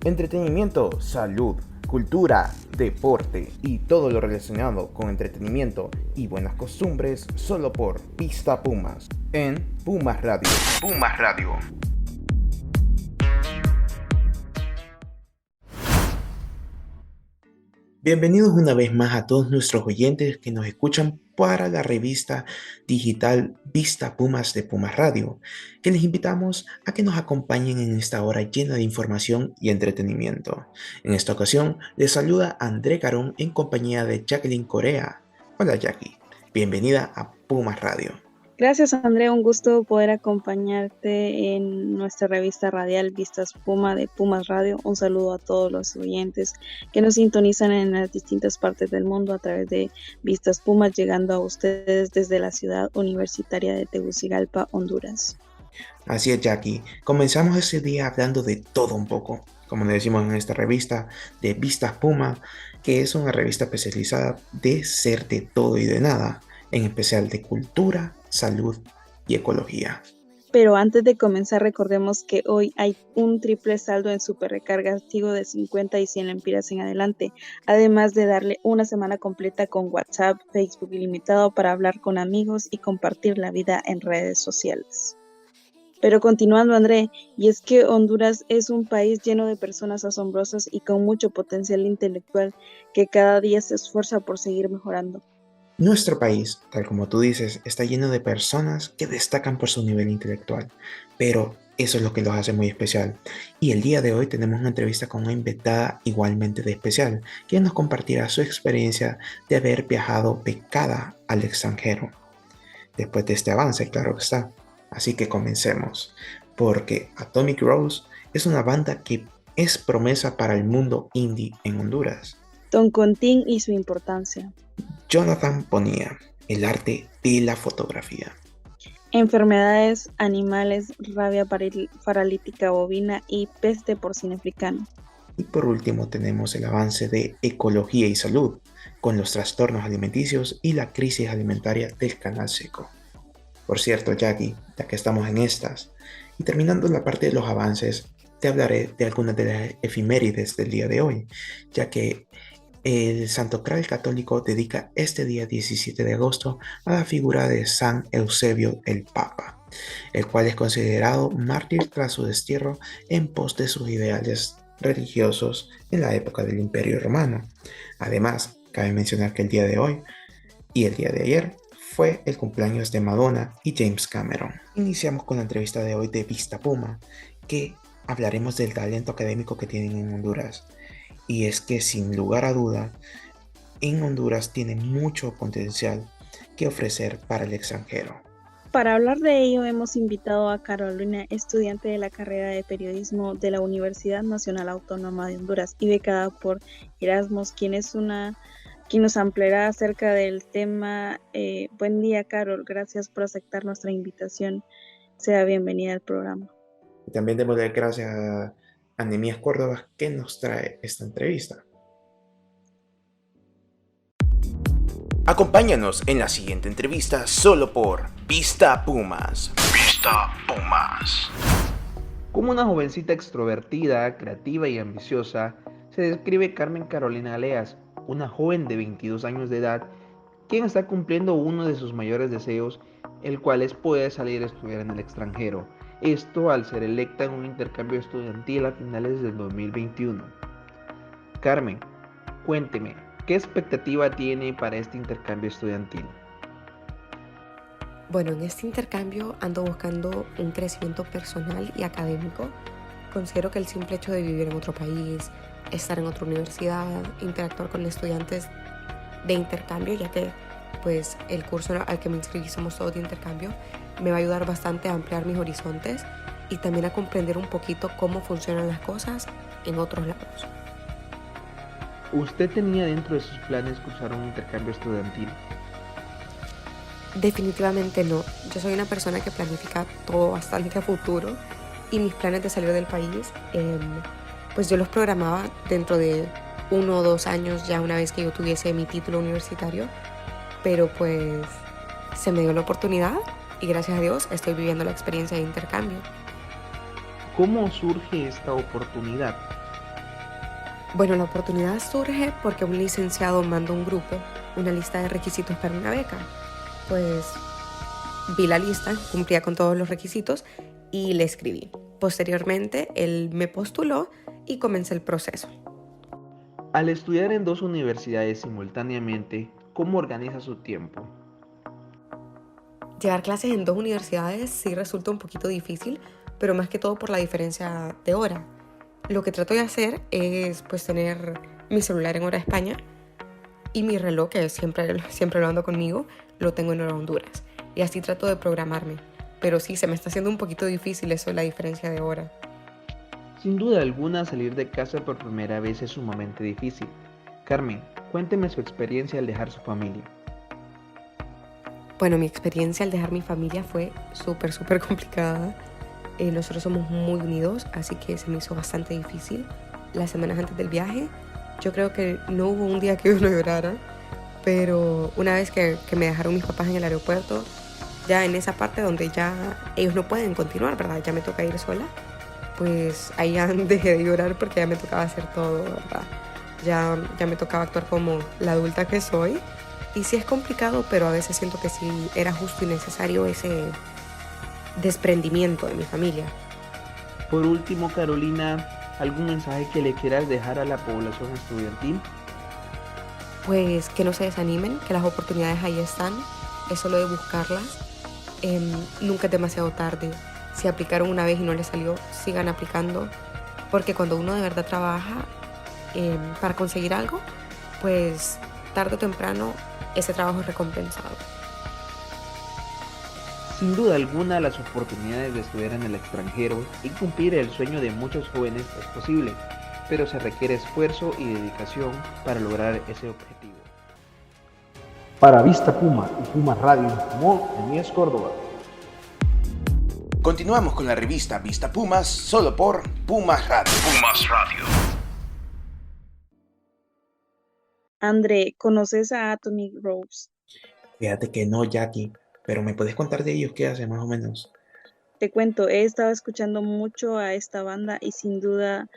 Entretenimiento, salud, cultura, deporte y todo lo relacionado con entretenimiento y buenas costumbres solo por Pista Pumas en Pumas Radio. Pumas Radio. Bienvenidos una vez más a todos nuestros oyentes que nos escuchan para la revista digital Vista Pumas de Pumas Radio, que les invitamos a que nos acompañen en esta hora llena de información y entretenimiento. En esta ocasión les saluda André Carón en compañía de Jacqueline Corea. Hola Jackie, bienvenida a Pumas Radio. Gracias, André. Un gusto poder acompañarte en nuestra revista radial Vistas Puma de Pumas Radio. Un saludo a todos los oyentes que nos sintonizan en las distintas partes del mundo a través de Vistas Pumas, llegando a ustedes desde la ciudad universitaria de Tegucigalpa, Honduras. Así es, Jackie. Comenzamos este día hablando de todo un poco, como le decimos en esta revista de Vistas Puma, que es una revista especializada de ser de todo y de nada, en especial de cultura, salud y ecología. Pero antes de comenzar, recordemos que hoy hay un triple saldo en super recarga activo de 50 y 100 lempiras en adelante, además de darle una semana completa con WhatsApp, Facebook ilimitado para hablar con amigos y compartir la vida en redes sociales. Pero continuando, André, y es que Honduras es un país lleno de personas asombrosas y con mucho potencial intelectual que cada día se esfuerza por seguir mejorando. Nuestro país, tal como tú dices, está lleno de personas que destacan por su nivel intelectual, pero eso es lo que los hace muy especial. Y el día de hoy tenemos una entrevista con una invitada igualmente de especial, que nos compartirá su experiencia de haber viajado becada al extranjero. Después de este avance, claro que está. Así que comencemos, porque Atomic Rose es una banda que es promesa para el mundo indie en Honduras. Toncontín y su importancia. Jonathan Ponía, el arte de la fotografía. Enfermedades animales, rabia paralítica bovina y peste porcina africana. Y por último tenemos el avance de ecología y salud, con los trastornos alimenticios y la crisis alimentaria del canal seco. Por cierto, Jackie, ya que estamos en estas, y terminando la parte de los avances, te hablaré de algunas de las efemérides del día de hoy, ya que el Santo Graal Católico dedica este día 17 de agosto a la figura de San Eusebio el Papa, el cual es considerado mártir tras su destierro en pos de sus ideales religiosos en la época del Imperio Romano. Además, cabe mencionar que el día de hoy y el día de ayer fue el cumpleaños de Madonna y James Cameron. Iniciamos con la entrevista de hoy de Vista Puma, que hablaremos del talento académico que tienen en Honduras. Y es que sin lugar a duda, en Honduras tiene mucho potencial que ofrecer para el extranjero. Para hablar de ello hemos invitado a Carolina, estudiante de la carrera de periodismo de la Universidad Nacional Autónoma de Honduras y becada por Erasmus, quien nos ampliará acerca del tema. Buen día, Carol, gracias por aceptar nuestra invitación. Sea bienvenida al programa. Y también debo dar gracias a Anemías Córdoba que nos trae esta entrevista. Acompáñanos en la siguiente entrevista solo por Vista Pumas. Vista Pumas. Como una jovencita extrovertida, creativa y ambiciosa, se describe Carmen Carolina Aleas, una joven de 22 años de edad, quien está cumpliendo uno de sus mayores deseos, el cual es poder salir a estudiar en el extranjero. Esto al ser electa en un intercambio estudiantil a finales del 2021. Carmen, cuénteme, ¿qué expectativa tiene para este intercambio estudiantil? Bueno, en este intercambio ando buscando un crecimiento personal y académico. Considero que el simple hecho de vivir en otro país, estar en otra universidad, interactuar con estudiantes de intercambio, ya que pues el curso al que me inscribí somos todos de intercambio, me va a ayudar bastante a ampliar mis horizontes y también a comprender un poquito cómo funcionan las cosas en otros lados. ¿Usted tenía dentro de sus planes cursar un intercambio estudiantil? Definitivamente no. Yo soy una persona que planifica todo bastante a futuro y mis planes de salir del país, pues yo los programaba dentro de 1 o 2 años ya una vez que yo tuviese mi título universitario, pero pues se me dio la oportunidad y gracias a Dios estoy viviendo la experiencia de intercambio. ¿Cómo surge esta oportunidad? Bueno, la oportunidad surge porque un licenciado manda un grupo una lista de requisitos para una beca. Pues vi la lista, cumplía con todos los requisitos y le escribí. Posteriormente, él me postuló y comencé el proceso. Al estudiar en 2 universidades simultáneamente, ¿cómo organiza su tiempo? Llevar clases en 2 universidades sí resulta un poquito difícil, pero más que todo por la diferencia de hora. Lo que trato de hacer es pues tener mi celular en hora de España y mi reloj, que siempre lo ando conmigo, lo tengo en hora de Honduras. Y así trato de programarme. Pero sí, se me está haciendo un poquito difícil eso de la diferencia de hora. Sin duda alguna, salir de casa por primera vez es sumamente difícil. Carmen, cuénteme su experiencia al dejar su familia. Bueno, mi experiencia al dejar mi familia fue súper complicada. Nosotros somos muy unidos, así que se me hizo bastante difícil. Las semanas antes del viaje, yo creo que no hubo un día que yo no llorara, pero una vez que me dejaron mis papás en el aeropuerto, ya en esa parte donde ya ellos no pueden continuar, ¿verdad? Ya me toca ir sola, pues ahí ya dejé de llorar porque ya me tocaba hacer todo, ¿verdad? Ya me tocaba actuar como la adulta que soy. Y sí es complicado, pero a veces siento que sí era justo y necesario ese desprendimiento de mi familia. Por último, Carolina, ¿algún mensaje que le quieras dejar a la población estudiantil? Pues que no se desanimen, que las oportunidades ahí están, es solo de buscarlas. Nunca es demasiado tarde. Si aplicaron una vez y no les salió, sigan aplicando, porque cuando uno de verdad trabaja para conseguir algo, pues tarde o temprano ese trabajo es recompensado. Sin duda alguna, las oportunidades de estudiar en el extranjero y cumplir el sueño de muchos jóvenes es posible, pero se requiere esfuerzo y dedicación para lograr ese objetivo. Para Vista Puma y Puma Radio informó Enías Córdoba. Continuamos con la revista Vista Pumas, solo por Pumas Radio. Pumas Radio. André, ¿conoces a Atomic Rose? Fíjate que no, Jackie, pero ¿me puedes contar de ellos qué hacen más o menos? Te cuento, he estado escuchando mucho a esta banda y sin duda,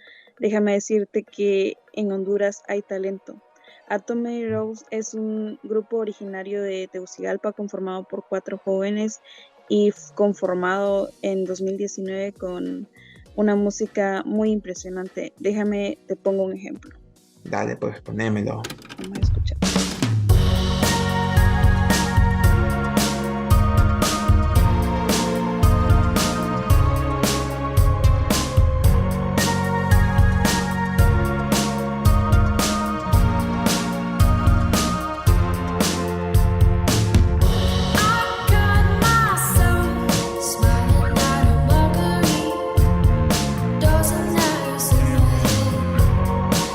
déjame decirte que en Honduras hay talento. Atomic Rose es un grupo originario de Tegucigalpa conformado por 4 jóvenes y conformado en 2019 con una música muy impresionante. Déjame, te pongo un ejemplo. Dale, pues ponémelo. Vamos a escuchar.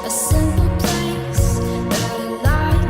A simple place that I like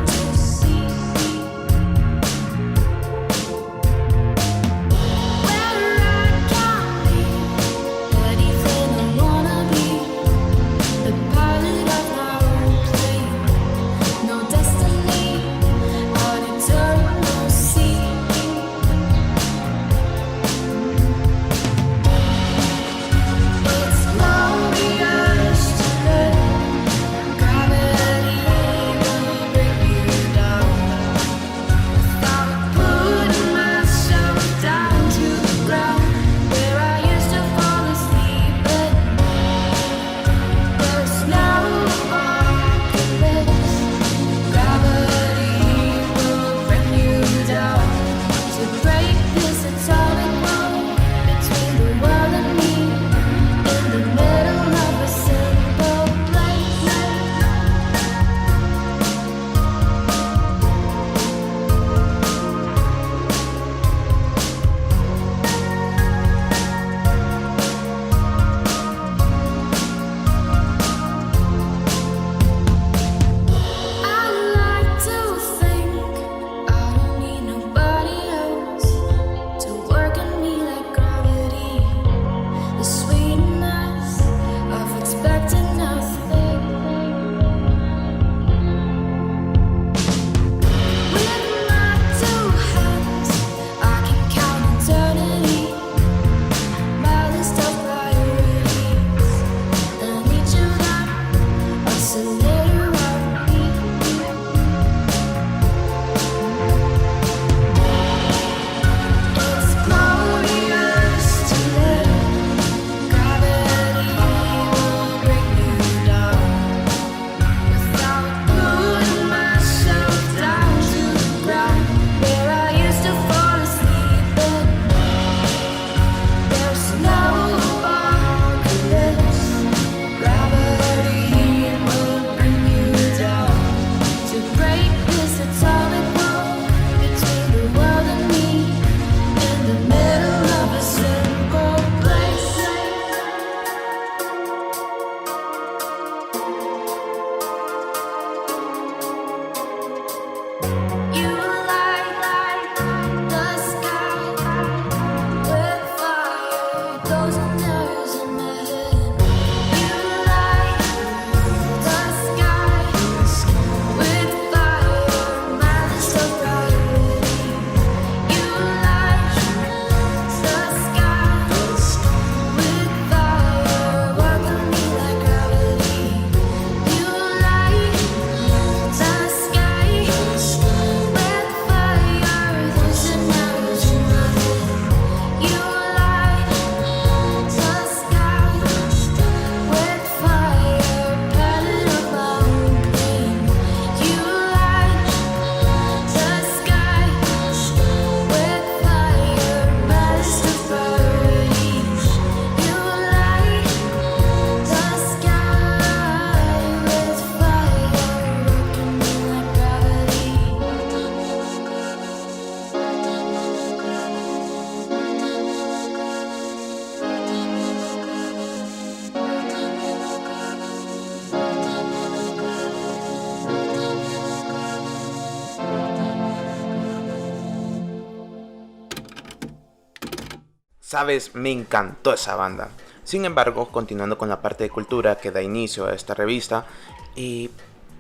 Sabes, me encantó esa banda. Sin embargo, continuando con la parte de cultura que da inicio a esta revista,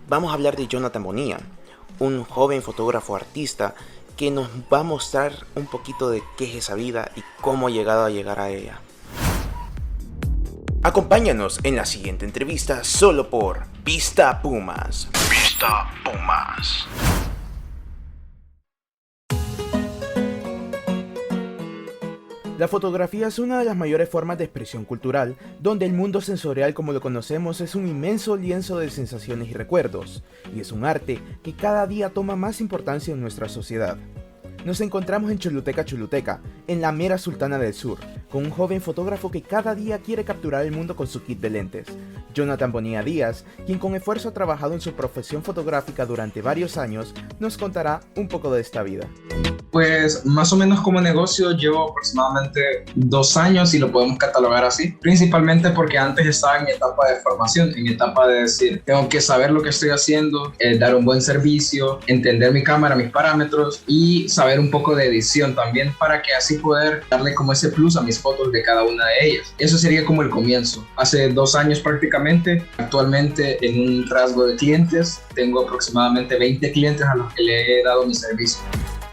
vamos a hablar de Jonathan Bonilla, un joven fotógrafo artista que nos va a mostrar un poquito de qué es esa vida y cómo ha llegado a llegar a ella. Acompáñanos en la siguiente entrevista solo por Vista Pumas. Vista Pumas. La fotografía es una de las mayores formas de expresión cultural, donde el mundo sensorial como lo conocemos es un inmenso lienzo de sensaciones y recuerdos, y es un arte que cada día toma más importancia en nuestra sociedad. Nos encontramos en Choluteca, Choluteca, en la mera Sultana del Sur, con un joven fotógrafo que cada día quiere capturar el mundo con su kit de lentes, Jonathan Bonilla Díaz, quien con esfuerzo ha trabajado en su profesión fotográfica durante varios años, nos contará un poco de esta vida. Pues más o menos como negocio llevo aproximadamente 2 años, y lo podemos catalogar así, principalmente porque antes estaba en etapa de formación, en etapa de decir, tengo que saber lo que estoy haciendo, dar un buen servicio, entender mi cámara, mis parámetros y saber un poco de edición también, para que así poder darle como ese plus a mis fotos de cada una de ellas. Eso sería como el comienzo. Hace 2 años prácticamente, actualmente en un rasgo de clientes, tengo aproximadamente 20 clientes a los que le he dado mi servicio.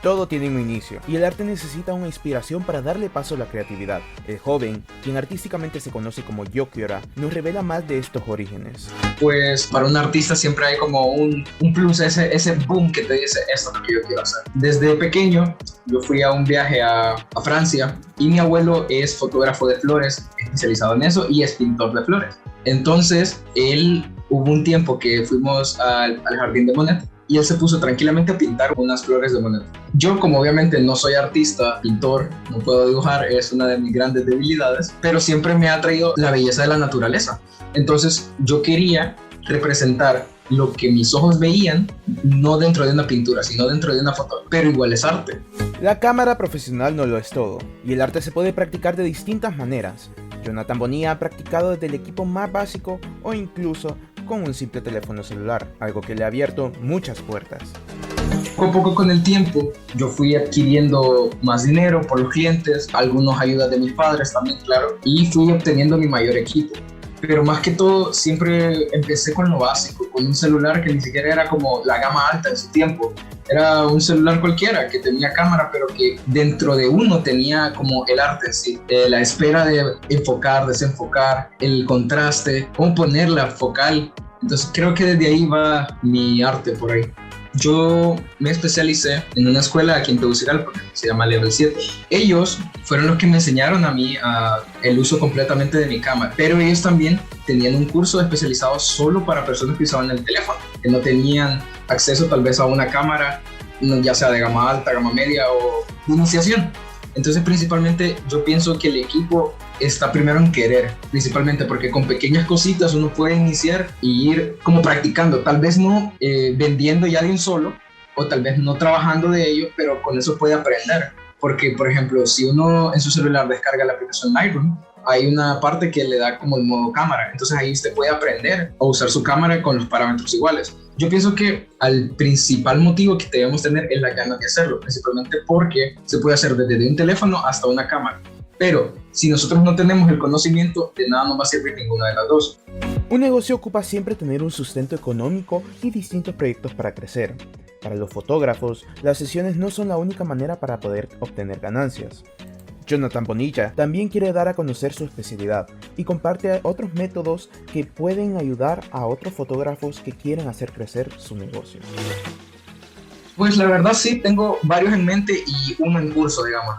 Todo tiene un inicio, y el arte necesita una inspiración para darle paso a la creatividad. El joven, quien artísticamente se conoce como Yokiora, nos revela más de estos orígenes. Pues para un artista siempre hay como un plus, ese boom que te dice, esto es lo que yo quiero hacer. Desde pequeño yo fui a un viaje a Francia, y mi abuelo es fotógrafo de flores, especializado en eso, y es pintor de flores. Entonces hubo un tiempo que fuimos al jardín de Monet, y él se puso tranquilamente a pintar unas flores de Monet. Yo, como obviamente no soy artista, pintor, no puedo dibujar, es una de mis grandes debilidades, pero siempre me ha atraído la belleza de la naturaleza. Entonces yo quería representar lo que mis ojos veían, no dentro de una pintura, sino dentro de una foto, pero igual es arte. La cámara profesional no lo es todo, y el arte se puede practicar de distintas maneras. Jonathan Bonilla ha practicado desde el equipo más básico o incluso con un simple teléfono celular, algo que le ha abierto muchas puertas. Poco a poco con el tiempo yo fui adquiriendo más dinero por los clientes, algunas ayudas de mis padres también, claro, y fui obteniendo mi mayor equipo. Pero más que todo siempre empecé con lo básico, con un celular que ni siquiera era como la gama alta en su tiempo. Era un celular cualquiera que tenía cámara, pero que dentro de uno tenía como el arte en sí. La espera de enfocar, desenfocar, el contraste, cómo poner la focal. Entonces creo que desde ahí va mi arte por ahí. Yo me especialicé en una escuela aquí en Tegucigalpa, que se llama Level 7. Ellos fueron los que me enseñaron a mí el uso completamente de mi cámara, pero ellos también tenían un curso especializado solo para personas que usaban el teléfono, que no tenían acceso tal vez a una cámara, ya sea de gama alta, gama media o de iniciación. Entonces principalmente yo pienso que el equipo está primero en querer, principalmente porque con pequeñas cositas uno puede iniciar y ir como practicando, tal vez no vendiendo ya de un solo, o tal vez no trabajando de ello, pero con eso puede aprender. Porque, por ejemplo, si uno en su celular descarga la aplicación Lightroom, hay una parte que le da como el modo cámara, entonces ahí usted puede aprender a usar su cámara con los parámetros iguales. Yo pienso que el principal motivo que debemos tener es la ganas de hacerlo, principalmente porque se puede hacer desde un teléfono hasta una cámara. Pero si nosotros no tenemos el conocimiento, de nada nos va a servir ninguna de las dos. Un negocio ocupa siempre tener un sustento económico y distintos proyectos para crecer. Para los fotógrafos, las sesiones no son la única manera para poder obtener ganancias. Jonathan Bonilla también quiere dar a conocer su especialidad y comparte otros métodos que pueden ayudar a otros fotógrafos que quieren hacer crecer su negocio. Pues la verdad sí, tengo varios en mente y uno en curso, digamos.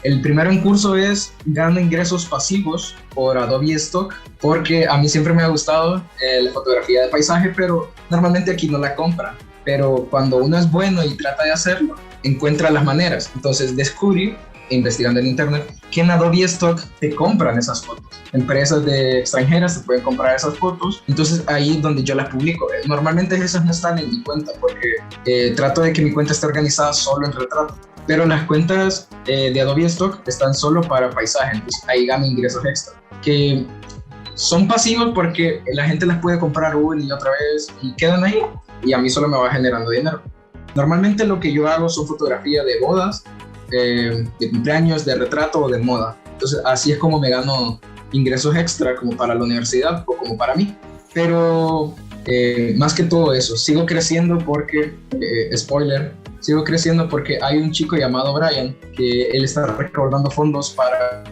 El primero en curso es gano ingresos pasivos por Adobe Stock, porque a mí siempre me ha gustado la fotografía de paisaje, pero normalmente aquí no la compran. Pero cuando uno es bueno y trata de hacerlo, encuentra las maneras. Entonces descubrí, investigando en internet, que en Adobe Stock te compran esas fotos. Empresas extranjeras te pueden comprar esas fotos. Entonces ahí es donde yo las publico. Normalmente esas no están en mi cuenta porque trato de que mi cuenta esté organizada solo en retrato. Pero las cuentas de Adobe Stock están solo para paisaje. Entonces ahí gano ingresos extra. Que son pasivos porque la gente las puede comprar una y otra vez y quedan ahí. Y a mí solo me va generando dinero. Normalmente lo que yo hago son fotografías de bodas, de cumpleaños, de retrato o de moda. Entonces así es como me gano ingresos extra como para la universidad o como para mí. Pero más que todo eso, sigo creciendo porque, spoiler, sigo creciendo porque hay un chico llamado Brian que él está recaudando fondos para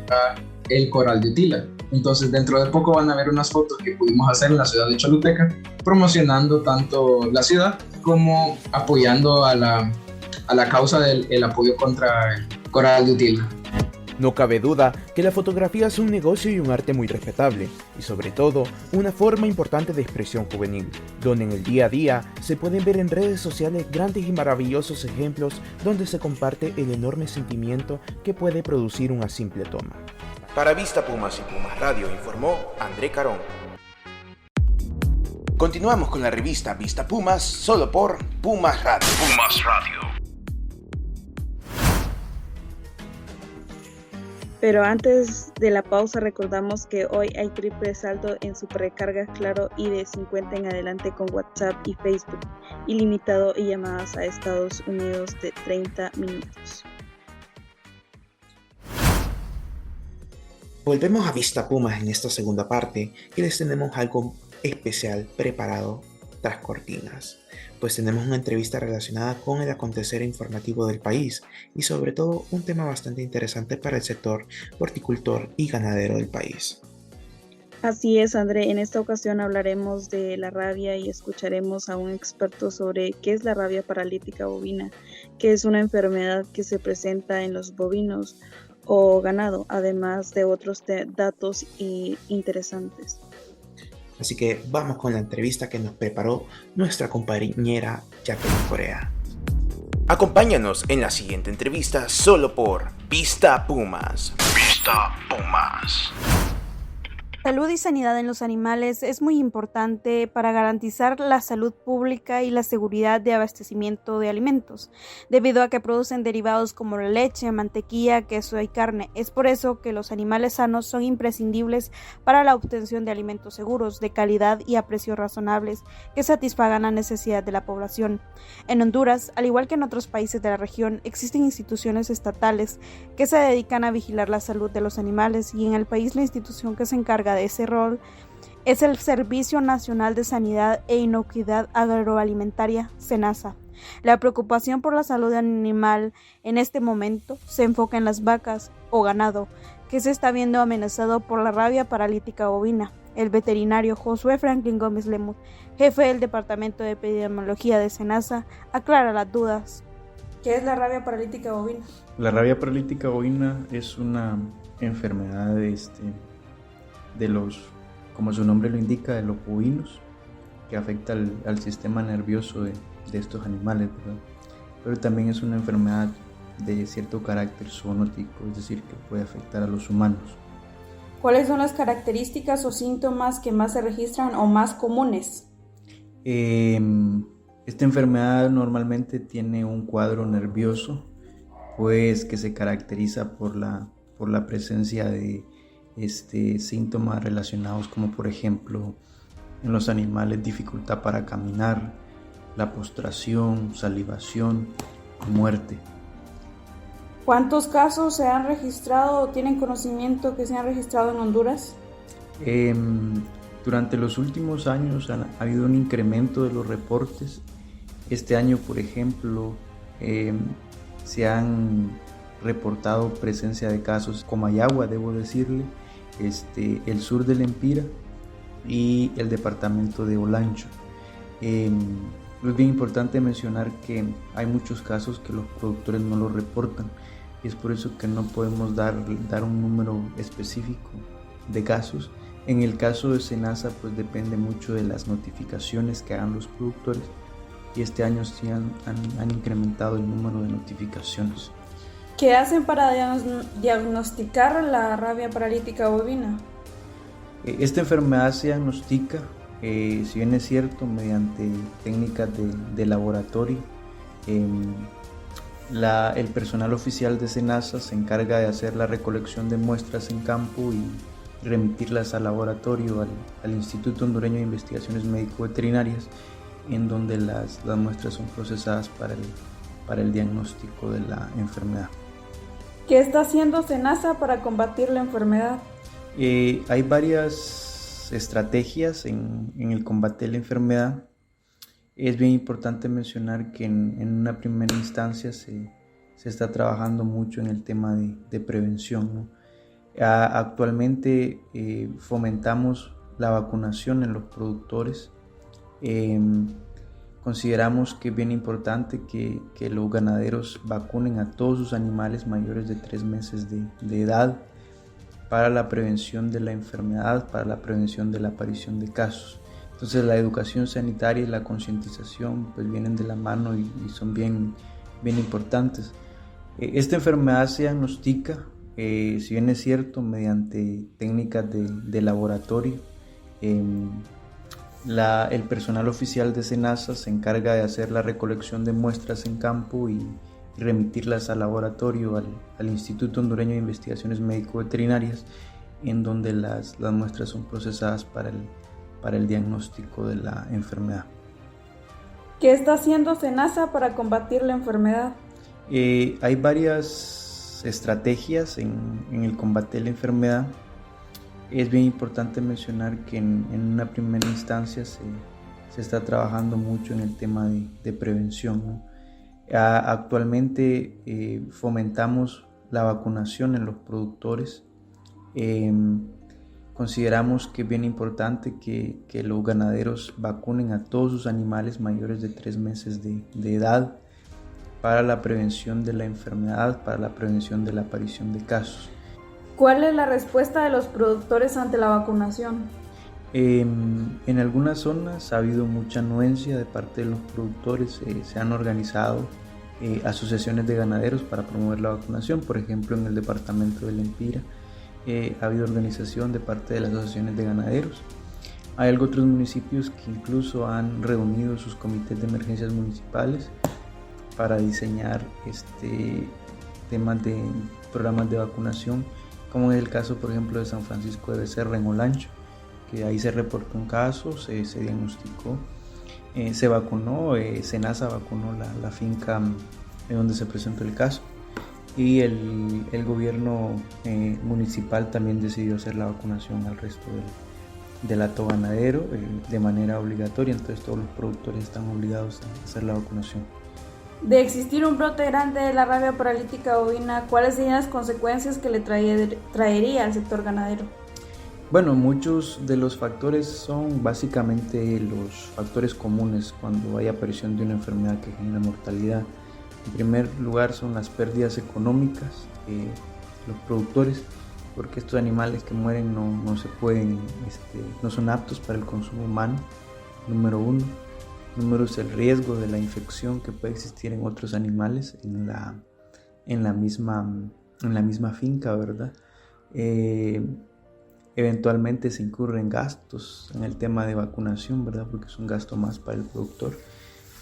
el Coral de Utila. Entonces dentro de poco van a ver unas fotos que pudimos hacer en la ciudad de Choluteca, promocionando tanto la ciudad como apoyando a la causa del apoyo contra el Coral de Utila. No cabe duda que la fotografía es un negocio y un arte muy respetable, y sobre todo, una forma importante de expresión juvenil, donde en el día a día se pueden ver en redes sociales grandes y maravillosos ejemplos donde se comparte el enorme sentimiento que puede producir una simple toma. Para Vista Pumas y Pumas Radio informó André Carón. Continuamos con la revista Vista Pumas solo por Pumas Radio. Pumas Radio. Pero antes de la pausa recordamos que hoy hay triple saldo en superrecargas Claro y de 50 en adelante con WhatsApp y Facebook, ilimitado y llamadas a Estados Unidos de 30 minutos. Volvemos a Vista Pumas en esta segunda parte y les tenemos algo especial preparado tras cortinas, pues tenemos una entrevista relacionada con el acontecer informativo del país y sobre todo un tema bastante interesante para el sector horticultor y ganadero del país. Así es, André, en esta ocasión hablaremos de la rabia y escucharemos a un experto sobre qué es la rabia paralítica bovina, que es una enfermedad que se presenta en los bovinos o ganado, además de otros datos interesantes. Así que vamos con la entrevista que nos preparó nuestra compañera Jacqueline Corea. Acompáñanos en la siguiente entrevista solo por Vista Pumas. Vista Pumas. Salud y sanidad en los animales es muy importante para garantizar la salud pública y la seguridad de abastecimiento de alimentos, debido a que producen derivados como la leche, mantequilla, queso y carne. Es por eso que los animales sanos son imprescindibles para la obtención de alimentos seguros, de calidad y a precios razonables que satisfagan la necesidad de la población. En Honduras, al igual que en otros países de la región, existen instituciones estatales que se dedican a vigilar la salud de los animales, y en el país la institución que se encarga de ese rol es el Servicio Nacional de Sanidad e Inocuidad Agroalimentaria, SENASA. La preocupación por la salud animal en este momento se enfoca en las vacas o ganado, que se está viendo amenazado por la rabia paralítica bovina. El veterinario Josué Franklin Gómez Lemus, jefe del Departamento de Epidemiología de SENASA, aclara las dudas. ¿Qué es la rabia paralítica bovina? La rabia paralítica bovina es una enfermedad de los, como su nombre lo indica, de los bovinos, que afecta al sistema nervioso de estos animales, ¿verdad? Pero también es una enfermedad de cierto carácter zoonótico, es decir, que puede afectar a los humanos. ¿Cuáles son las características o síntomas que más se registran o más comunes? Esta enfermedad normalmente tiene un cuadro nervioso, pues que se caracteriza por la presencia de síntomas relacionados como por ejemplo en los animales dificultad para caminar, la postración, salivación y muerte. ¿Cuántos casos se han registrado o tienen conocimiento que se han registrado en Honduras? Durante los últimos años ha habido un incremento de los reportes. Este año, por ejemplo, se han reportado presencia de casos como Comayagua, debo decirle, el sur del Empira y el departamento de Olancho. Es bien importante mencionar que hay muchos casos que los productores no los reportan, y es por eso que no podemos dar un número específico de casos. En el caso de SENASA, pues depende mucho de las notificaciones que hagan los productores, y este año sí han incrementado el número de notificaciones. ¿Qué hacen para diagnosticar la rabia paralítica bovina? Esta enfermedad se diagnostica, si bien es cierto, mediante técnicas de laboratorio. El personal oficial de SENASA se encarga de hacer la recolección de muestras en campo y remitirlas al laboratorio, al Instituto Hondureño de Investigaciones Médico-Veterinarias, en donde las muestras son procesadas para el diagnóstico de la enfermedad. ¿Qué está haciendo SENASA para combatir la enfermedad? Hay varias estrategias en el combate de la enfermedad. Es bien importante mencionar que en una primera instancia se está trabajando mucho en el tema de prevención, ¿no? Actualmente fomentamos la vacunación en los productores. Consideramos que es bien importante que los ganaderos vacunen a todos sus animales mayores de 3 meses de edad para la prevención de la enfermedad, para la prevención de la aparición de casos. Entonces la educación sanitaria y la concientización pues vienen de la mano y son bien importantes. Esta enfermedad se diagnostica, si bien es cierto, mediante técnicas de laboratorio. El personal oficial de SENASA se encarga de hacer la recolección de muestras en campo y remitirlas al laboratorio, al Instituto Hondureño de Investigaciones Médico-Veterinarias, en donde las muestras son procesadas para el diagnóstico de la enfermedad. ¿Qué está haciendo SENASA para combatir la enfermedad? Hay varias estrategias en el combate de la enfermedad. Es bien importante mencionar que en una primera instancia se está trabajando mucho en el tema de prevención, ¿no? Actualmente fomentamos la vacunación en los productores. Consideramos que es bien importante que los ganaderos vacunen a todos sus animales mayores de 3 meses de edad para la prevención de la enfermedad, para la prevención de la aparición de casos. ¿Cuál es la respuesta de los productores ante la vacunación? En algunas zonas ha habido mucha anuencia de parte de los productores. Se han organizado asociaciones de ganaderos para promover la vacunación. Por ejemplo, en el departamento del Empira ha habido organización de parte de las asociaciones de ganaderos. Hay otros municipios que incluso han reunido sus comités de emergencias municipales para diseñar temas de programas de vacunación, como es el caso, por ejemplo, de San Francisco de Becerra en Olancho, que ahí se reportó un caso, se diagnosticó, se vacunó, SENASA vacunó la finca en donde se presentó el caso, y el gobierno municipal también decidió hacer la vacunación al resto del hato ganadero de manera obligatoria. Entonces todos los productores están obligados a hacer la vacunación. De existir un brote grande de la rabia paralítica bovina, ¿cuáles serían las consecuencias que le traería al sector ganadero? Bueno, muchos de los factores son básicamente los factores comunes cuando hay aparición de una enfermedad que genera mortalidad. En primer lugar son las pérdidas económicas, los productores, porque estos animales que mueren no se pueden, no son aptos para el consumo humano, número uno. Número es el riesgo de la infección que puede existir en otros animales en la misma finca, ¿verdad? Eventualmente se incurren gastos en el tema de vacunación, ¿verdad? Porque es un gasto más para el productor.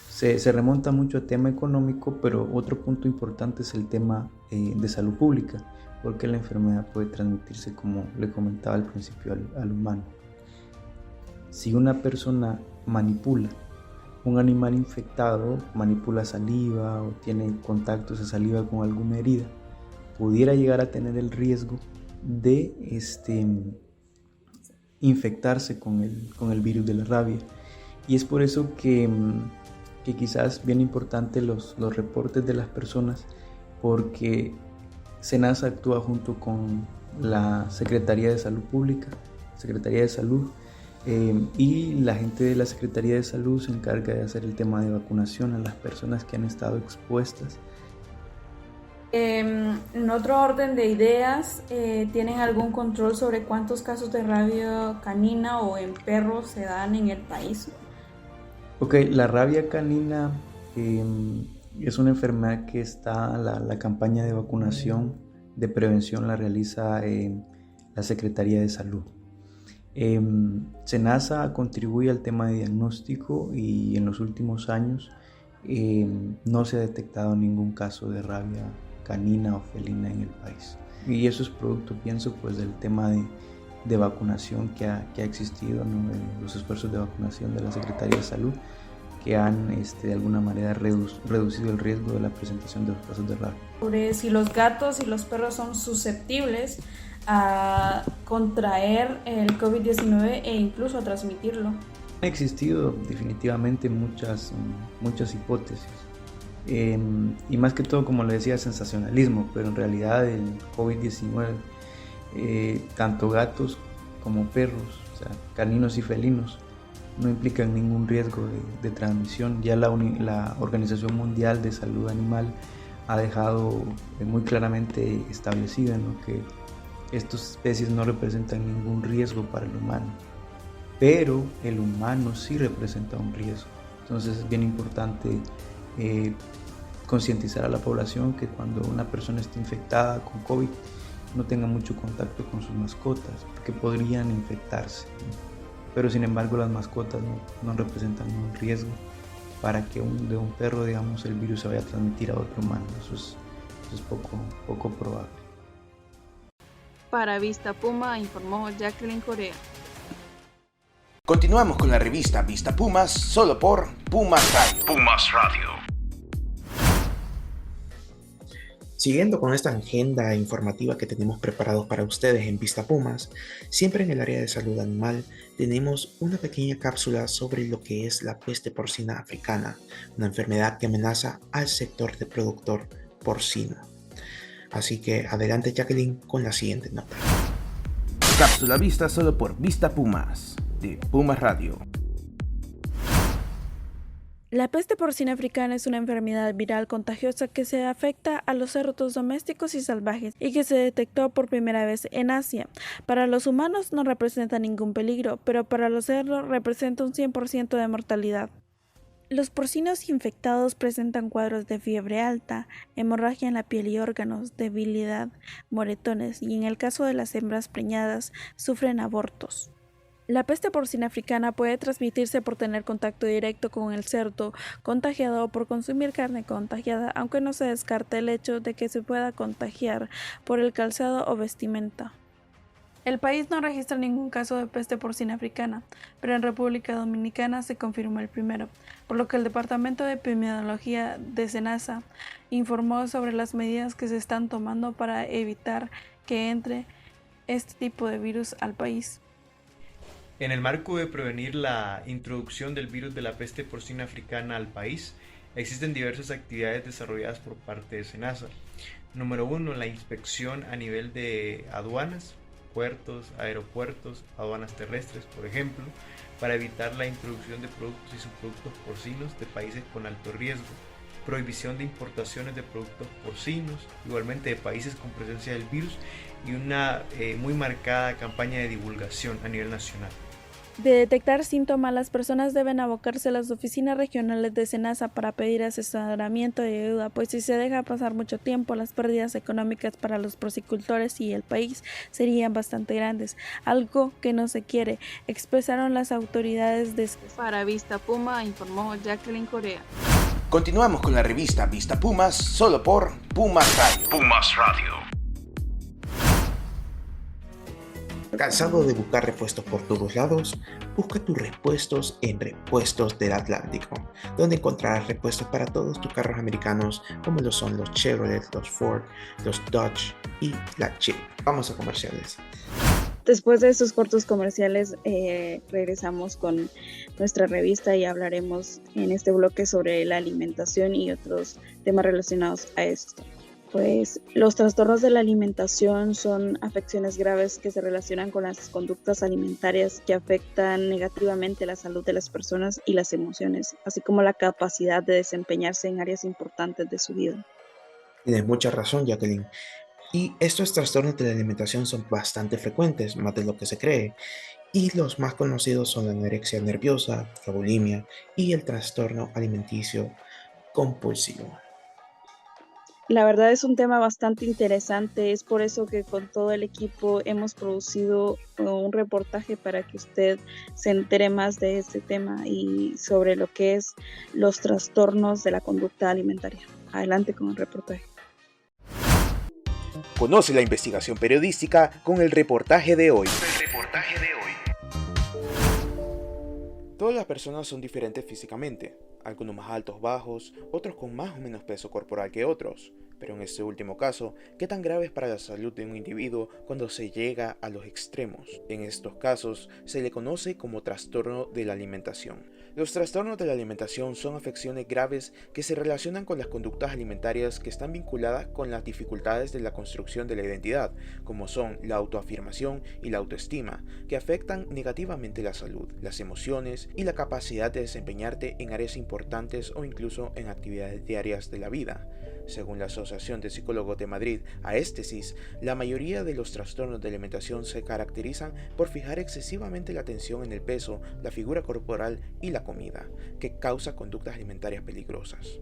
Se remonta mucho al tema económico, pero otro punto importante es el tema de salud pública, porque la enfermedad puede transmitirse, como le comentaba al principio, al humano. Si una persona manipula un animal infectado, manipula saliva o tiene contacto esa saliva con alguna herida, pudiera llegar a tener el riesgo de infectarse con el virus de la rabia. Y es por eso que quizás bien importante los reportes de las personas, porque SENASA actúa junto con la Secretaría de Salud Pública, Secretaría de Salud, y la gente de la Secretaría de Salud se encarga de hacer el tema de vacunación a las personas que han estado expuestas. En otro orden de ideas, ¿tienen algún control sobre cuántos casos de rabia canina o en perros se dan en el país? Ok, la rabia canina es una enfermedad que la campaña de vacunación, de prevención la realiza la Secretaría de Salud. SENASA contribuye al tema de diagnóstico y en los últimos años no se ha detectado ningún caso de rabia canina o felina en el país. Y eso es producto, pienso, pues del tema de vacunación que ha existido, ¿no? Los esfuerzos de vacunación de la Secretaría de Salud, que han de alguna manera reducido el riesgo de la presentación de los casos de rabia. Sobre si los gatos y los perros son susceptibles a contraer el COVID-19 e incluso a transmitirlo. Han existido definitivamente muchas hipótesis y más que todo, como le decía, sensacionalismo, pero en realidad el COVID-19, tanto gatos como perros, o sea, caninos y felinos, no implican ningún riesgo de transmisión. Ya la Organización Mundial de Salud Animal ha dejado muy claramente establecido en lo que estas especies no representan ningún riesgo para el humano, pero el humano sí representa un riesgo. Entonces es bien importante concientizar a la población que cuando una persona esté infectada con COVID no tenga mucho contacto con sus mascotas, porque podrían infectarse, ¿no? Pero sin embargo las mascotas no representan un riesgo para que de un perro, digamos, el virus se vaya a transmitir a otro humano. Eso es poco probable. Para Vista Puma informó Jacqueline Corea. Continuamos con la revista Vista Pumas, solo por Pumas Radio. Pumas Radio. Siguiendo con esta agenda informativa que tenemos preparados para ustedes en Vista Pumas, siempre en el área de salud animal tenemos una pequeña cápsula sobre lo que es la peste porcina africana, una enfermedad que amenaza al sector de productor porcino. Así que adelante, Jacqueline, con la siguiente nota. Cápsula vista solo por Vista Pumas, de Pumas Radio. La peste porcina africana es una enfermedad viral contagiosa que se afecta a los cerdos domésticos y salvajes y que se detectó por primera vez en Asia. Para los humanos no representa ningún peligro, pero para los cerdos representa un 100% de mortalidad. Los porcinos infectados presentan cuadros de fiebre alta, hemorragia en la piel y órganos, debilidad, moretones y en el caso de las hembras preñadas sufren abortos. La peste porcina africana puede transmitirse por tener contacto directo con el cerdo contagiado o por consumir carne contagiada, aunque no se descarta el hecho de que se pueda contagiar por el calzado o vestimenta. El país no registra ningún caso de peste porcina africana, pero en República Dominicana se confirmó el primero, por lo que el Departamento de Epidemiología de SENASA informó sobre las medidas que se están tomando para evitar que entre este tipo de virus al país. En el marco de prevenir la introducción del virus de la peste porcina africana al país, existen diversas actividades desarrolladas por parte de SENASA. Número 1, la inspección a nivel de aduanas, puertos, aeropuertos, aduanas terrestres, por ejemplo, para evitar la introducción de productos y subproductos porcinos de países con alto riesgo. Prohibición de importaciones de productos porcinos, igualmente de países con presencia del virus, y una muy marcada campaña de divulgación a nivel nacional. De detectar síntomas, las personas deben abocarse a las oficinas regionales de SENASA para pedir asesoramiento y ayuda, pues si se deja pasar mucho tiempo, las pérdidas económicas para los porcicultores y el país serían bastante grandes, algo que no se quiere, expresaron las autoridades de... Para Vista Puma informó Jacqueline Corea. Continuamos con la revista Vista Pumas, solo por Pumas Radio. Pumas Radio. ¿Cansado de buscar repuestos por todos lados? Busca tus repuestos en Repuestos del Atlántico, donde encontrarás repuestos para todos tus carros americanos, como lo son los Chevrolet, los Ford, los Dodge y la Jeep. Vamos a comerciales. Después de estos cortos comerciales, regresamos con nuestra revista y hablaremos en este bloque sobre la alimentación y otros temas relacionados a esto. Pues los trastornos de la alimentación son afecciones graves que se relacionan con las conductas alimentarias que afectan negativamente la salud de las personas y las emociones, así como la capacidad de desempeñarse en áreas importantes de su vida. Tienes mucha razón, Jacqueline. Y estos trastornos de la alimentación son bastante frecuentes, más de lo que se cree. Y los más conocidos son la anorexia nerviosa, la bulimia y el trastorno alimenticio compulsivo. La verdad es un tema bastante interesante, es por eso que con todo el equipo hemos producido un reportaje para que usted se entere más de este tema y sobre lo que es los trastornos de la conducta alimentaria. Adelante con el reportaje. Conoce la investigación periodística con el reportaje de hoy. Todas las personas son diferentes físicamente. algunos más altos, bajos, otros con más o menos peso corporal que otros. Pero en este último caso, ¿qué tan grave es para la salud de un individuo cuando se llega a los extremos? En estos casos se le conoce como trastorno de la alimentación. Los trastornos de la alimentación son afecciones graves que se relacionan con las conductas alimentarias que están vinculadas con las dificultades de la construcción de la identidad, como son la autoafirmación y la autoestima, que afectan negativamente la salud, las emociones y la capacidad de desempeñarte en áreas importantes o incluso en actividades diarias de la vida. Según la Asociación de Psicólogos de Madrid, Aestesis, la mayoría de los trastornos de alimentación se caracterizan por fijar excesivamente la atención en el peso, la figura corporal y la comida, que causa conductas alimentarias peligrosas.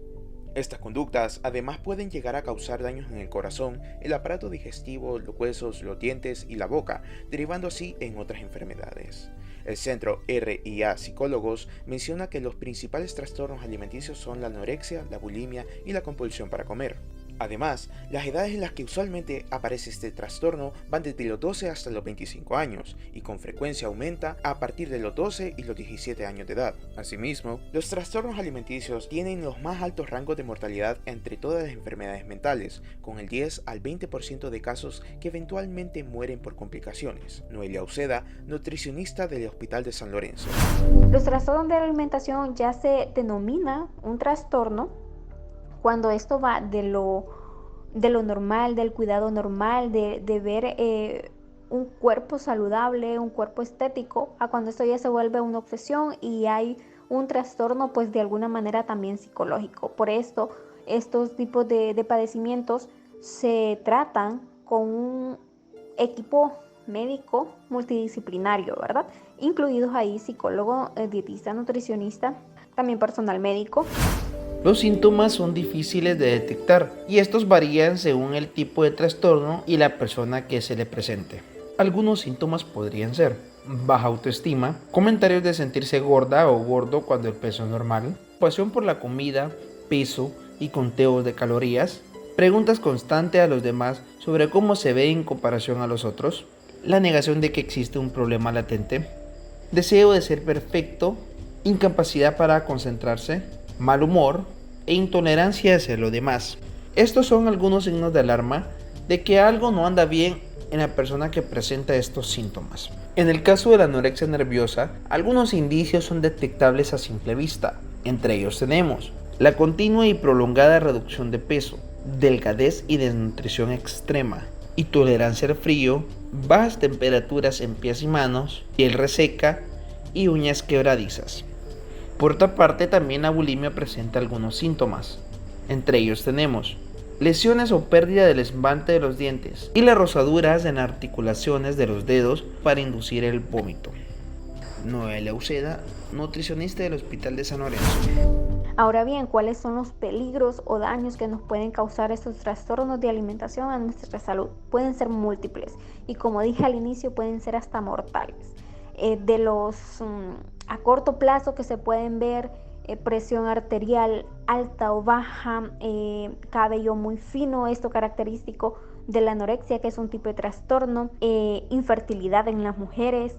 Estas conductas además pueden llegar a causar daños en el corazón, el aparato digestivo, los huesos, los dientes y la boca, derivando así en otras enfermedades. El centro RIA Psicólogos menciona que los principales trastornos alimenticios son la anorexia, la bulimia y la compulsión para comer. Además, las edades en las que usualmente aparece este trastorno van desde los 12 hasta los 25 años y con frecuencia aumenta a partir de los 12 y los 17 años de edad. Asimismo, los trastornos alimenticios tienen los más altos rangos de mortalidad entre todas las enfermedades mentales, con el 10 al 20% de casos que eventualmente mueren por complicaciones. Noelia Uceda, nutricionista del Hospital de San Lorenzo. Los trastornos de la alimentación ya se denomina un trastorno cuando esto va de lo normal, del cuidado normal, de ver un cuerpo saludable, un cuerpo estético, a cuando esto ya se vuelve una obsesión y hay un trastorno pues de alguna manera también psicológico. Por esto, estos tipos de padecimientos se tratan con un equipo médico multidisciplinario, ¿verdad? Incluidos ahí psicólogo, dietista, nutricionista, también personal médico. Los síntomas son difíciles de detectar y estos varían según el tipo de trastorno y la persona que se le presente. Algunos síntomas podrían ser baja autoestima, comentarios de sentirse gorda o gordo cuando el peso es normal, pasión por la comida, peso y conteos de calorías, preguntas constantes a los demás sobre cómo se ve en comparación a los otros, la negación de que existe un problema latente, deseo de ser perfecto, incapacidad para concentrarse, mal humor e intolerancia hacia lo demás. Estos son algunos signos de alarma de que algo no anda bien en la persona que presenta estos síntomas. En el caso de la anorexia nerviosa, algunos indicios son detectables a simple vista. Entre ellos tenemos la continua y prolongada reducción de peso, delgadez y desnutrición extrema, intolerancia al frío, bajas temperaturas en pies y manos, piel reseca y uñas quebradizas. Por otra parte, también la bulimia presenta algunos síntomas. Entre ellos tenemos lesiones o pérdida del esmalte de los dientes y las rosaduras en articulaciones de los dedos para inducir el vómito. Noelia Uceda, nutricionista del Hospital de San Lorenzo. Ahora bien, ¿cuáles son los peligros o daños que nos pueden causar estos trastornos de alimentación a nuestra salud? Pueden ser múltiples y, como dije al inicio, pueden ser hasta mortales. De los a corto plazo que se pueden ver, presión arterial alta o baja, cabello muy fino, esto característico de la anorexia, que es un tipo de trastorno, infertilidad en las mujeres,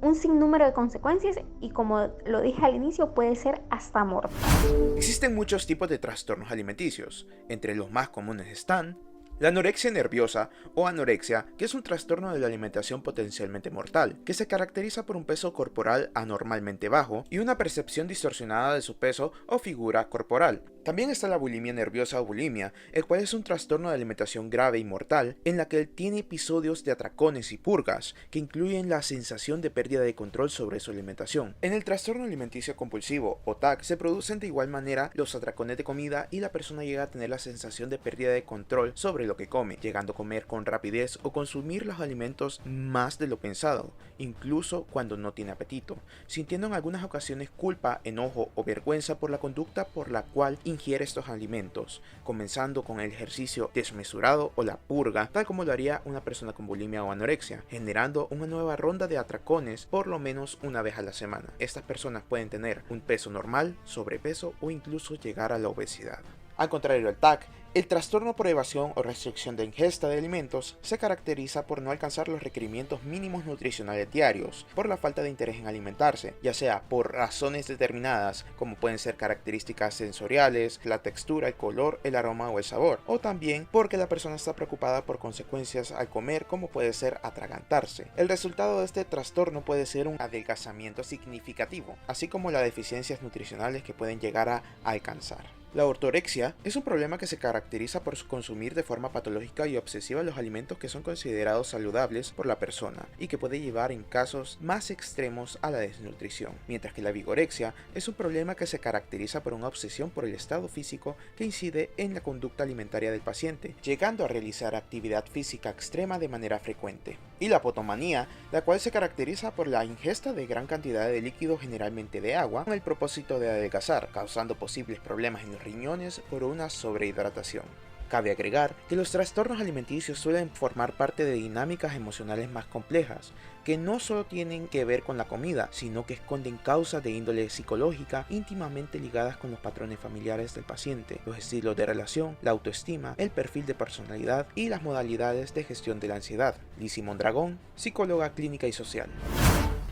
un sinnúmero de consecuencias y, como lo dije al inicio, puede ser hasta mortal. Existen muchos tipos de trastornos alimenticios. Entre los más comunes están la anorexia nerviosa o anorexia, que es un trastorno de la alimentación potencialmente mortal, que se caracteriza por un peso corporal anormalmente bajo y una percepción distorsionada de su peso o figura corporal. También está la bulimia nerviosa o bulimia, el cual es un trastorno de alimentación grave y mortal, en la que él tiene episodios de atracones y purgas, que incluyen la sensación de pérdida de control sobre su alimentación. En el trastorno alimenticio compulsivo o TAC se producen de igual manera los atracones de comida y la persona llega a tener la sensación de pérdida de control sobre lo que come, llegando a comer con rapidez o consumir los alimentos más de lo pensado, incluso cuando no tiene apetito, sintiendo en algunas ocasiones culpa, enojo o vergüenza por la conducta por la cual ingiere estos alimentos, comenzando con el ejercicio desmesurado o la purga, tal como lo haría una persona con bulimia o anorexia, generando una nueva ronda de atracones por lo menos una vez a la semana. Estas personas pueden tener un peso normal, sobrepeso o incluso llegar a la obesidad. Al contrario del TAC, el trastorno por evasión o restricción de ingesta de alimentos se caracteriza por no alcanzar los requerimientos mínimos nutricionales diarios, por la falta de interés en alimentarse, ya sea por razones determinadas, como pueden ser características sensoriales, la textura, el color, el aroma o el sabor, o también porque la persona está preocupada por consecuencias al comer, como puede ser atragantarse. El resultado de este trastorno puede ser un adelgazamiento significativo, así como las deficiencias nutricionales que pueden llegar a alcanzar. La ortorexia es un problema que se caracteriza por consumir de forma patológica y obsesiva los alimentos que son considerados saludables por la persona y que puede llevar en casos más extremos a la desnutrición, mientras que la vigorexia es un problema que se caracteriza por una obsesión por el estado físico que incide en la conducta alimentaria del paciente, llegando a realizar actividad física extrema de manera frecuente. Y la potomanía, la cual se caracteriza por la ingesta de gran cantidad de líquido, generalmente de agua, con el propósito de adelgazar, causando posibles problemas en los riñones por una sobrehidratación. Cabe agregar que los trastornos alimenticios suelen formar parte de dinámicas emocionales más complejas, que no solo tienen que ver con la comida, sino que esconden causas de índole psicológica íntimamente ligadas con los patrones familiares del paciente, los estilos de relación, la autoestima, el perfil de personalidad y las modalidades de gestión de la ansiedad. Lizzie Mondragón, psicóloga clínica y social.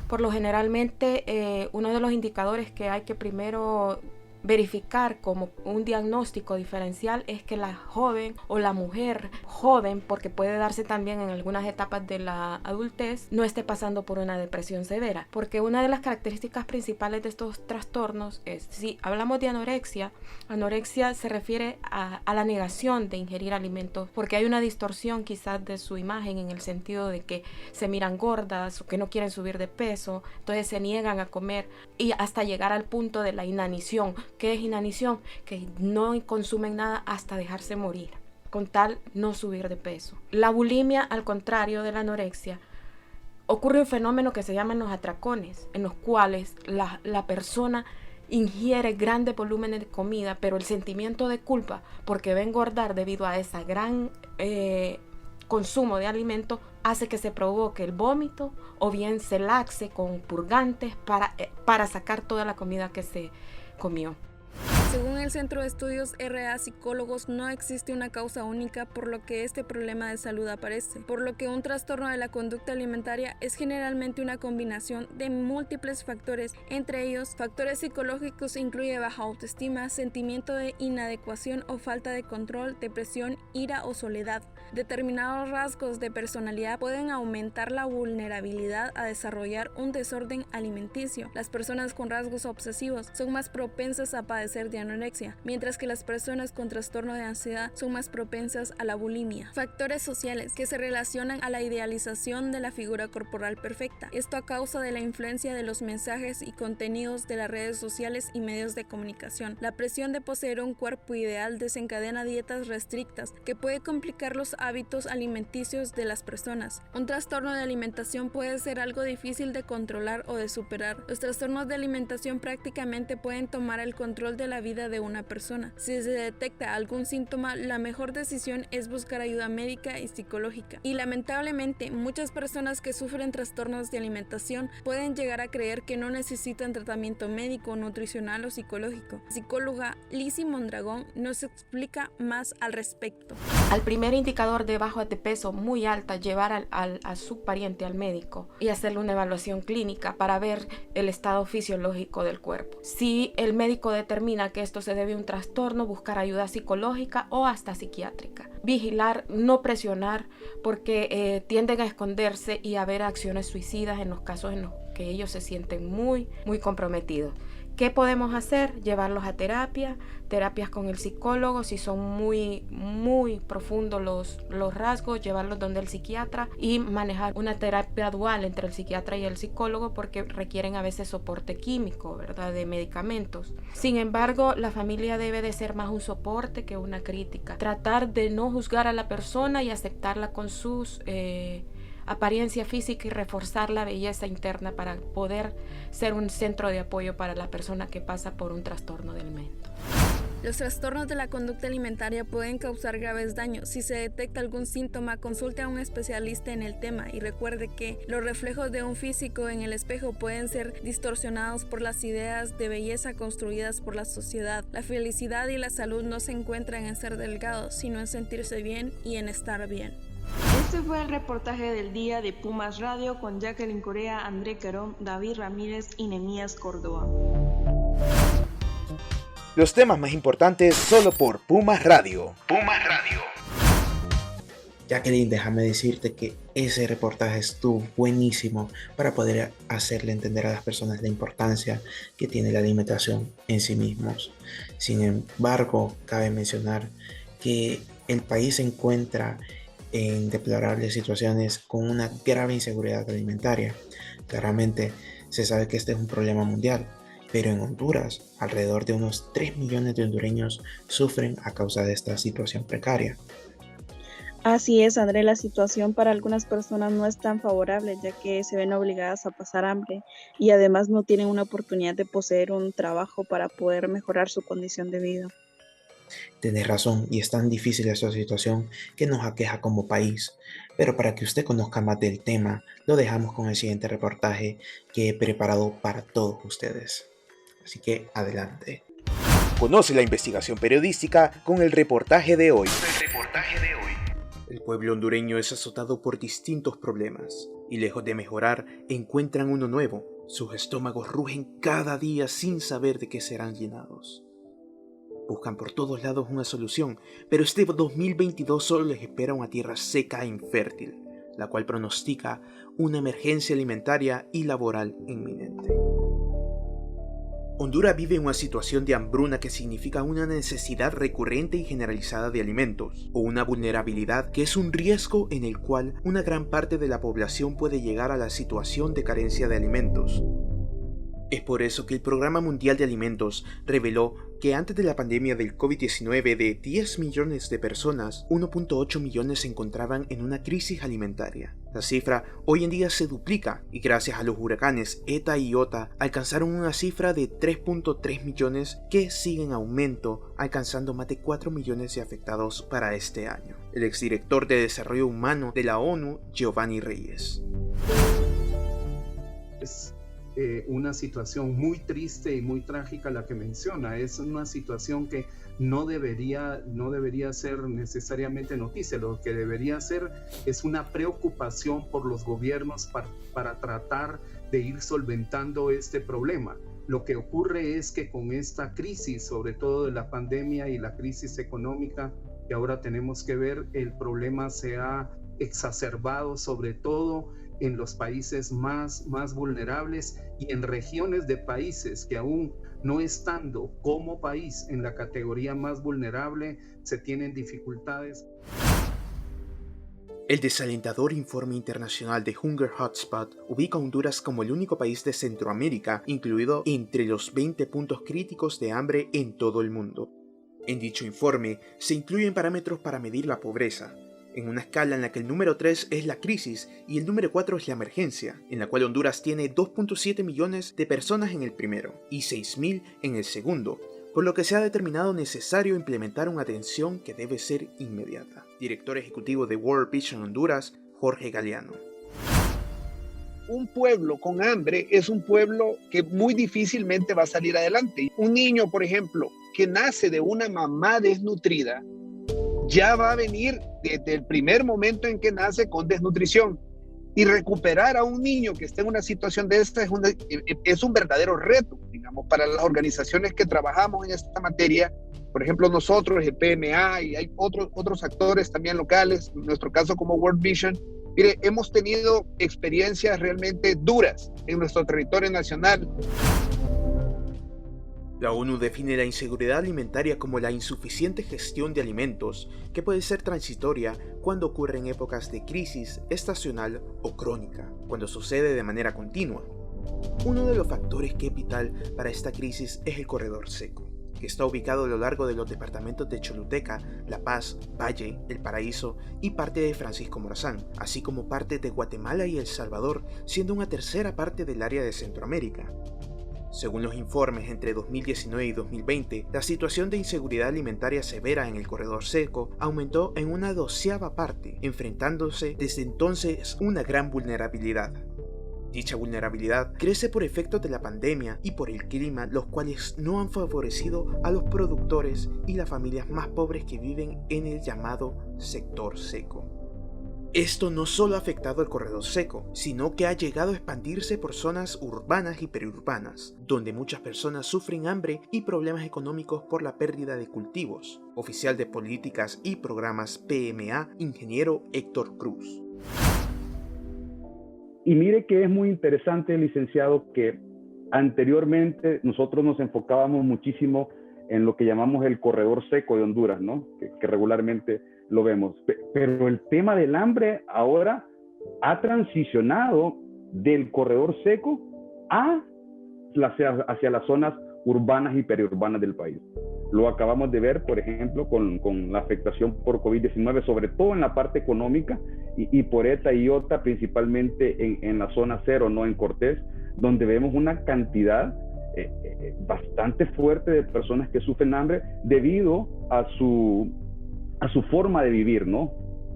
Por lo generalmente, uno de los indicadores que hay que primero verificar como un diagnóstico diferencial es que la joven o la mujer joven, porque puede darse también en algunas etapas de la adultez, no esté pasando por una depresión severa, porque una de las características principales de estos trastornos es, si hablamos de anorexia se refiere a la negación de ingerir alimentos, porque hay una distorsión quizás de su imagen en el sentido de que se miran gordas o que no quieren subir de peso, entonces se niegan a comer y hasta llegar al punto de la inanición. ¿Qué es inanición? Que no consumen nada hasta dejarse morir, con tal no subir de peso. La bulimia, al contrario de la anorexia, ocurre un fenómeno que se llaman los atracones, en los cuales la persona ingiere grandes volúmenes de comida, pero el sentimiento de culpa porque va a engordar debido a ese gran consumo de alimentos hace que se provoque el vómito o bien se laxe con purgantes para sacar toda la comida que se comió. Según el Centro de Estudios RA Psicólogos, no existe una causa única por lo que este problema de salud aparece, por lo que un trastorno de la conducta alimentaria es generalmente una combinación de múltiples factores. Entre ellos, factores psicológicos incluye baja autoestima, sentimiento de inadecuación o falta de control, depresión, ira o soledad. Determinados rasgos de personalidad pueden aumentar la vulnerabilidad a desarrollar un desorden alimenticio. Las personas con rasgos obsesivos son más propensas a padecer de anorexia, mientras que las personas con trastorno de ansiedad son más propensas a la bulimia. Factores sociales que se relacionan a la idealización de la figura corporal perfecta. Esto a causa de la influencia de los mensajes y contenidos de las redes sociales y medios de comunicación. La presión de poseer un cuerpo ideal desencadena dietas restrictas que puede complicar los hábitos alimenticios de las personas. Un trastorno de alimentación puede ser algo difícil de controlar o de superar. Los trastornos de alimentación prácticamente pueden tomar el control de la vida de una persona. Si se detecta algún síntoma, la mejor decisión es buscar ayuda médica y psicológica. Y lamentablemente, muchas personas que sufren trastornos de alimentación pueden llegar a creer que no necesitan tratamiento médico, nutricional o psicológico. La psicóloga Lizzie Mondragón nos explica más al respecto. Al primer indicador de baja de peso muy alta, llevar a su pariente al médico y hacerle una evaluación clínica para ver el estado fisiológico del cuerpo. Si el médico determina que esto se debe a un trastorno, buscar ayuda psicológica o hasta psiquiátrica. Vigilar, no presionar, porque tienden a esconderse y a haber acciones suicidas en los casos en los que ellos se sienten muy comprometidos. ¿Qué podemos hacer? Llevarlos a terapias con el psicólogo, si son muy profundos los rasgos, llevarlos donde el psiquiatra y manejar una terapia dual entre el psiquiatra y el psicólogo porque requieren a veces soporte químico, ¿verdad? De medicamentos. Sin embargo, la familia debe de ser más un soporte que una crítica. Tratar de no juzgar a la persona y aceptarla con sus apariencia física y reforzar la belleza interna para poder ser un centro de apoyo para la persona que pasa por un trastorno de alimento. Los trastornos de la conducta alimentaria pueden causar graves daños. Si se detecta algún síntoma, consulte a un especialista en el tema y recuerde que los reflejos de un físico en el espejo pueden ser distorsionados por las ideas de belleza construidas por la sociedad. La felicidad y la salud no se encuentran en ser delgados, sino en sentirse bien y en estar bien. Este fue el reportaje del día de Pumas Radio con Jacqueline Corea, André Carón, David Ramírez y Nemías Córdoba. Los temas más importantes solo por Pumas Radio. Pumas Radio. Jacqueline, déjame decirte que ese reportaje estuvo buenísimo para poder hacerle entender a las personas la importancia que tiene la alimentación en sí mismos. Sin embargo, cabe mencionar que el país se encuentra en deplorables situaciones con una grave inseguridad alimentaria. Claramente se sabe que este es un problema mundial, pero en Honduras alrededor de unos 3 millones de hondureños sufren a causa de esta situación precaria. Así es, André, la situación para algunas personas no es tan favorable, ya que se ven obligadas a pasar hambre y además no tienen una oportunidad de poseer un trabajo para poder mejorar su condición de vida. Tenés razón, y es tan difícil esta situación que nos aqueja como país. Pero para que usted conozca más del tema, lo dejamos con el siguiente reportaje que he preparado para todos ustedes. Así que adelante. Conoce la investigación periodística con el reportaje de hoy. El pueblo hondureño es azotado por distintos problemas y lejos de mejorar, encuentran uno nuevo. Sus estómagos rugen cada día sin saber de qué serán llenados. Buscan por todos lados una solución, pero este 2022 solo les espera una tierra seca e infértil, la cual pronostica una emergencia alimentaria y laboral inminente. Honduras vive una situación de hambruna que significa una necesidad recurrente y generalizada de alimentos, o una vulnerabilidad que es un riesgo en el cual una gran parte de la población puede llegar a la situación de carencia de alimentos. Es por eso que el Programa Mundial de Alimentos reveló que antes de la pandemia del COVID-19 de 10 millones de personas, 1.8 millones se encontraban en una crisis alimentaria. La cifra hoy en día se duplica y gracias a los huracanes ETA y IOTA alcanzaron una cifra de 3.3 millones que sigue en aumento, alcanzando más de 4 millones de afectados para este año. El exdirector de Desarrollo Humano de la ONU, Giovanni Reyes. Una situación muy triste y muy trágica la que menciona. Es una situación que no debería ser necesariamente noticia. Lo que debería ser es una preocupación por los gobiernos para tratar de ir solventando este problema. Lo que ocurre es que con esta crisis, sobre todo de la pandemia y la crisis económica que ahora tenemos que ver, el problema se ha exacerbado, sobre todo en los países más vulnerables y en regiones de países que aún no estando como país en la categoría más vulnerable, se tienen dificultades. El desalentador informe internacional de Hunger Hotspot ubica a Honduras como el único país de Centroamérica incluido entre los 20 puntos críticos de hambre en todo el mundo. En dicho informe se incluyen parámetros para medir la pobreza, en una escala en la que el número 3 es la crisis y el número 4 es la emergencia, en la cual Honduras tiene 2.7 millones de personas en el primero y 6.000 en el segundo, por lo que se ha determinado necesario implementar una atención que debe ser inmediata. Director ejecutivo de World Vision Honduras, Jorge Galeano. Un pueblo con hambre es un pueblo que muy difícilmente va a salir adelante. Un niño, por ejemplo, que nace de una mamá desnutrida, ya va a venir desde el primer momento en que nace con desnutrición. Y recuperar a un niño que esté en una situación de esta es un verdadero reto, digamos, para las organizaciones que trabajamos en esta materia. Por ejemplo, nosotros, el PMA, y hay otros actores también locales, en nuestro caso como World Vision. Mire, hemos tenido experiencias realmente duras en nuestro territorio nacional. La ONU define la inseguridad alimentaria como la insuficiente gestión de alimentos, que puede ser transitoria cuando ocurre en épocas de crisis estacional o crónica, cuando sucede de manera continua. Uno de los factores que es vital para esta crisis es el corredor seco, que está ubicado a lo largo de los departamentos de Choluteca, La Paz, Valle, El Paraíso y parte de Francisco Morazán, así como parte de Guatemala y El Salvador, siendo una tercera parte del área de Centroamérica. Según los informes entre 2019 y 2020, la situación de inseguridad alimentaria severa en el corredor seco aumentó en una 12ª parte, enfrentándose desde entonces una gran vulnerabilidad. Dicha vulnerabilidad crece por efectos de la pandemia y por el clima, los cuales no han favorecido a los productores y las familias más pobres que viven en el llamado sector seco. Esto no solo ha afectado al corredor seco, sino que ha llegado a expandirse por zonas urbanas y periurbanas, donde muchas personas sufren hambre y problemas económicos por la pérdida de cultivos. Oficial de Políticas y Programas PMA, ingeniero Héctor Cruz. Y mire que es muy interesante, licenciado, que anteriormente nosotros nos enfocábamos muchísimo en lo que llamamos el corredor seco de Honduras, ¿no? Que regularmente lo vemos. Pero el tema del hambre ahora ha transicionado del corredor seco hacia las zonas urbanas y periurbanas del país. Lo acabamos de ver, por ejemplo, con la afectación por COVID-19, sobre todo en la parte económica, y por ETA y OTA, principalmente en la zona cero, ¿no? En Cortés, donde vemos una cantidad bastante fuerte de personas que sufren hambre debido a su forma de vivir, ¿no?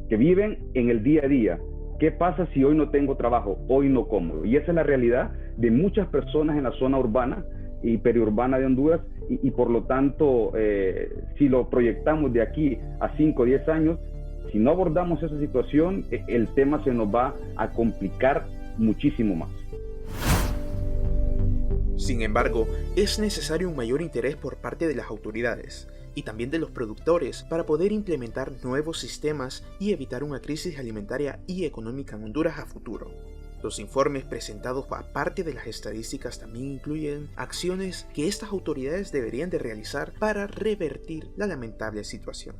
Que viven en el día a día. ¿Qué pasa si hoy no tengo trabajo? Hoy no como. Y esa es la realidad de muchas personas en la zona urbana y periurbana de Honduras, y por lo tanto, si lo proyectamos de aquí a 5 o 10 años, si no abordamos esa situación, el tema se nos va a complicar muchísimo más. Sin embargo, es necesario un mayor interés por parte de las autoridades y también de los productores para poder implementar nuevos sistemas y evitar una crisis alimentaria y económica en Honduras a futuro. Los informes presentados aparte de las estadísticas también incluyen acciones que estas autoridades deberían de realizar para revertir la lamentable situación.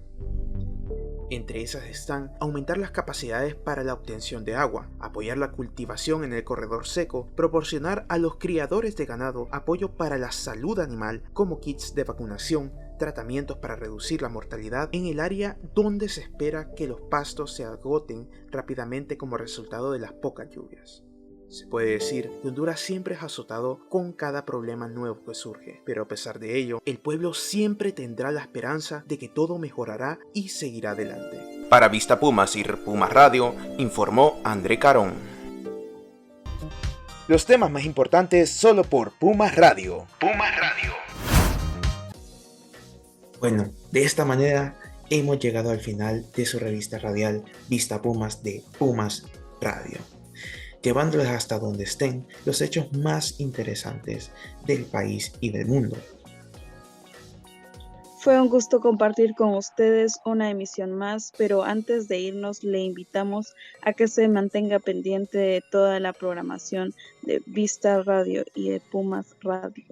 Entre esas están aumentar las capacidades para la obtención de agua, apoyar la cultivación en el corredor seco, proporcionar a los criadores de ganado apoyo para la salud animal como kits de vacunación, tratamientos para reducir la mortalidad en el área donde se espera que los pastos se agoten rápidamente como resultado de las pocas lluvias. Se puede decir que Honduras siempre es azotado con cada problema nuevo que surge, pero a pesar de ello, el pueblo siempre tendrá la esperanza de que todo mejorará y seguirá adelante. Para Vista Pumas y Pumas Radio, informó André Carón. Los temas más importantes solo por Pumas Radio. Pumas Radio. Bueno, de esta manera hemos llegado al final de su revista radial Vista Pumas de Pumas Radio, llevándoles hasta donde estén los hechos más interesantes del país y del mundo. Fue un gusto compartir con ustedes una emisión más, pero antes de irnos le invitamos a que se mantenga pendiente de toda la programación de Vista Radio y de Pumas Radio.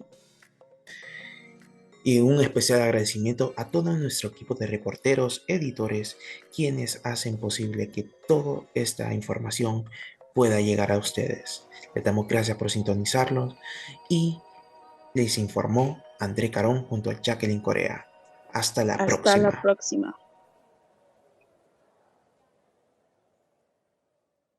Y un especial agradecimiento a todo nuestro equipo de reporteros, editores, quienes hacen posible que toda esta información pueda llegar a ustedes. Les damos gracias por sintonizarlos y les informó André Carón junto a Jacqueline Correa. Hasta la próxima. Hasta la próxima.